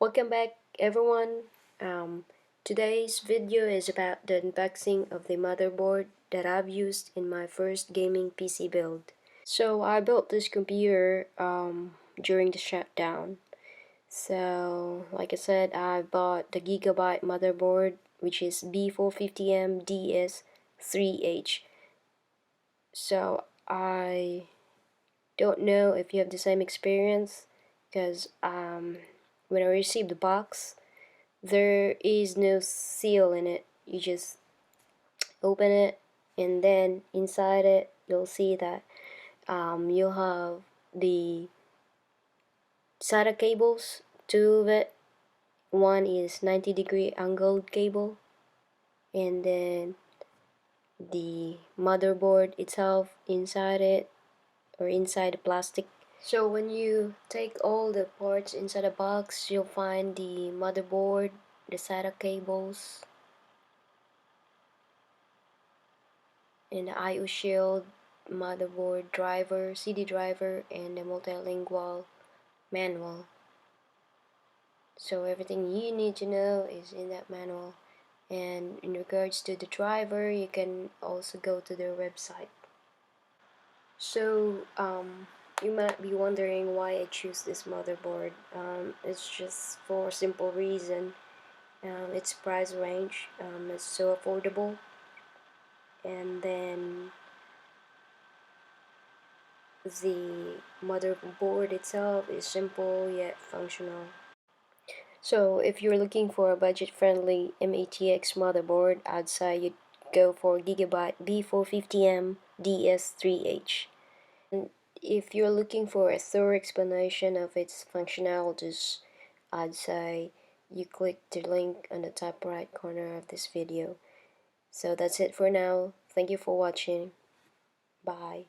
Welcome back everyone. Today's video is about the unboxing of the motherboard that I've used in my first gaming PC build. So I built this computer during the shutdown. So like I said, I bought the Gigabyte motherboard, which is B450M DS3H. So I don't know if you have the same experience, because when I received the box, there is no seal in it. You just open it, and then inside it you'll see that you'll have the SATA cables, two of it. One is 90-degree angled cable, and then the motherboard itself inside it, or inside the plastic. So when you take all the parts inside the box, you'll find the motherboard, the SATA cables, and the I/O shield, motherboard driver, CD driver, and the multilingual manual. So everything you need to know is in that manual. And in regards to the driver, you can also go to their website. So you might be wondering why I choose this motherboard. It's just for a simple reason. Its price range, it's so affordable, and then the motherboard itself is simple yet functional. So if you're looking for a budget-friendly MATX motherboard, I'd say you'd go for Gigabyte B450M DS3H. And if you're looking for a thorough explanation of its functionalities, I'd say you click the link on the top right corner of this video. So that's it for now. Thank you for watching. Bye.